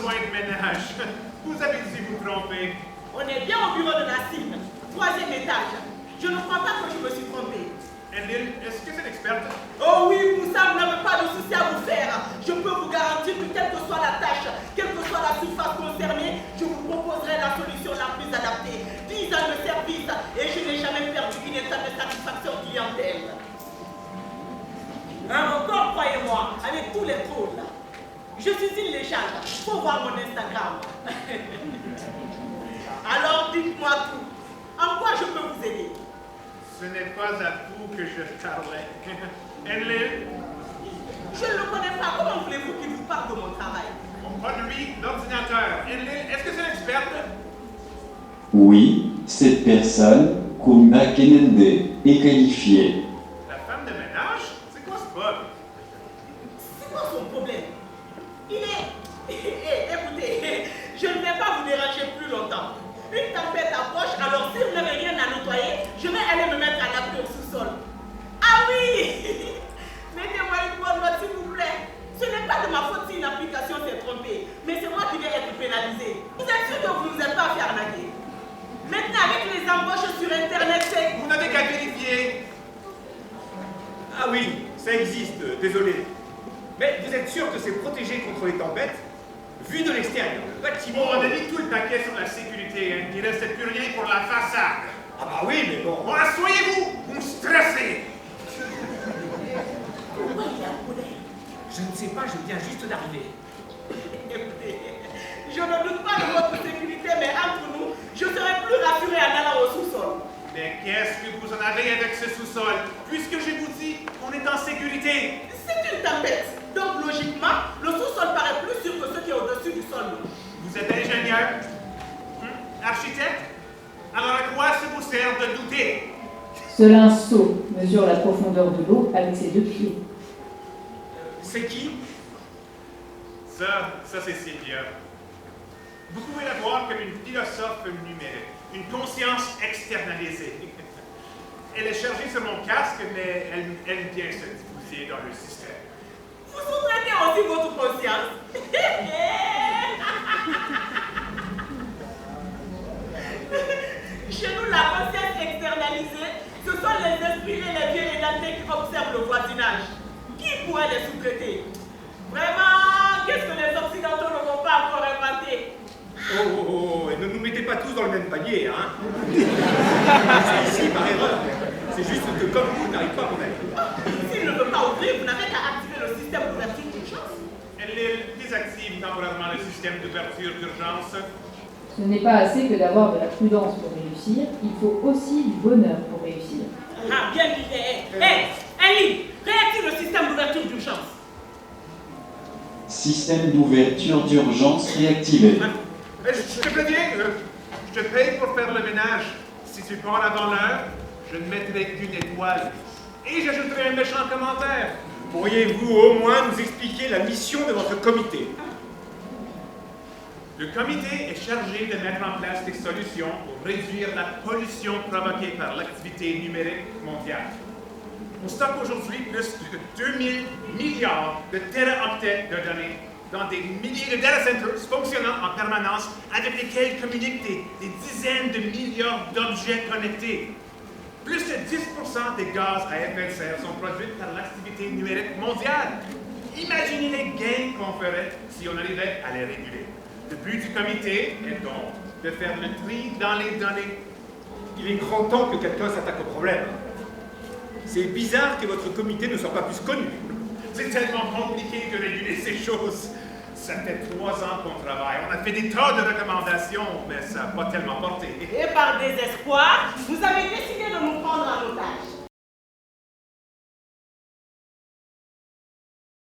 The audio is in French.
besoin de ménage. Vous avez dû vous tromper. On est bien au bureau de la cible, 3e étage. Je ne crois pas que je me suis trompée. Enlil, est-ce que c'est l'experte? Oh oui, Moussa, vous n'avez pas de souci à vous faire. Je peux vous garantir que quelle que soit la tâche, quelle que soit la surface concernée, je vous proposerai la solution la plus adaptée. 10 ans de service et je n'ai jamais perdu une étape de satisfaction clientèle. Encore, croyez-moi, avec tous les trolls là. Je suis une légende. Faut voir mon Instagram. Alors dites-moi tout. En quoi je peux vous aider? Ce n'est pas à vous que je parlais. Enlil? Je ne le connais pas. Comment voulez-vous qu'il vous parle de mon travail? Pas de lui, l'ordinateur. Enlil, est-ce que c'est l'experte? Oui, cette personne, Kounda Kenende, est qualifiée. La femme de ménage? C'est quoi ce bug? C'est quoi son problème? Il est... écoutez, je ne vais pas vous déranger plus longtemps. Une tempête approche, alors si vous n'avez rien à nettoyer, je vais aller me mettre à l'abri au sous-sol. Ah oui! Mettez-moi une bonne note s'il vous plaît. Ce n'est pas de ma faute si une application s'est trompée, mais c'est moi qui vais être pénalisé. Vous êtes sûr que vous ne vous êtes pas fait arnaquer? Maintenant, avec les embauches sur Internet, c'est... Vous n'avez qu'à vérifier. Ah oui, ça existe, désolé. Mais vous êtes sûr que c'est protégé contre les tempêtes? Vu de l'extérieur, le bâtiment... Bon, on a mis tout le paquet sur la sécurité. Hein. Il ne restait plus rien pour la façade. Ah bah oui, mais bon... Bon, asseyez-vous! Vous me stressez! Pourquoi il est en colère? Je ne sais pas, je viens juste d'arriver. Écoutez, je ne doute pas de votre sécurité, mais entre nous, je serai plus rassuré en allant au sous-sol. Mais qu'est-ce que vous en avez avec ce sous-sol? Puisque je vous dis, on est en sécurité. C'est une tempête. Donc, logiquement, le sous-sol paraît plus sûr que ce qui est au-dessus du sol. Vous êtes ingénieur? Architecte? Alors à quoi ça vous sert de douter? Ce linceau mesure la profondeur de l'eau avec ses 2 pieds. C'est qui? Ça c'est Sylvia. Vous pouvez la voir comme une philosophe numérique, une conscience externalisée. Elle est chargée sur mon casque, mais elle aime bien se diffuser dans le système. Vous sous-traitez aussi votre conscience. Chez nous, la conscience externalisée, ce sont les esprits et les vieux édentés qui observent le voisinage. Qui pourrait les sous-traiter? Vraiment, qu'est-ce que les Occidentaux ne vont pas encore inventer? Oh, et ne nous mettez pas tous dans le même panier, hein. C'est ici par erreur. C'est juste que comme vous, n'arrive pas à mon avis. S'il ne veut pas ouvrir, vous n'avez qu'à activer le système d'ouverture d'urgence. Elle désactive temporairement le système d'ouverture d'urgence. Ce n'est pas assez que d'avoir de la prudence pour réussir, il faut aussi du bonheur pour réussir. Ah, bien dit. Ellie, réactive le système d'ouverture d'urgence. Système d'ouverture d'urgence réactivé. Je te préviens, je te paye pour faire le ménage. Si tu pars avant l'heure, je ne mettrai qu'une étoile. Et j'ajouterai un méchant commentaire. Pourriez-vous au moins nous expliquer la mission de votre comité? Le comité est chargé de mettre en place des solutions pour réduire la pollution provoquée par l'activité numérique mondiale. On stocke aujourd'hui plus de 2000 milliards de téraoctets de données dans des milliers de data centers fonctionnant en permanence avec lesquels communiquent des dizaines de milliards d'objets connectés. Plus de 10% des gaz à effet de serre sont produits par l'activité numérique mondiale. Imaginez les gains qu'on ferait si on arrivait à les réguler. Le but du comité est donc de faire le tri dans les données. Il est grand temps que quelqu'un s'attaque au problème. C'est bizarre que votre comité ne soit pas plus connu. C'est tellement compliqué de réguler ces choses. Ça fait 3 ans qu'on travaille. On a fait des tas de recommandations, mais ça n'a pas tellement porté. Et par désespoir, vous avez décidé de nous prendre en otage.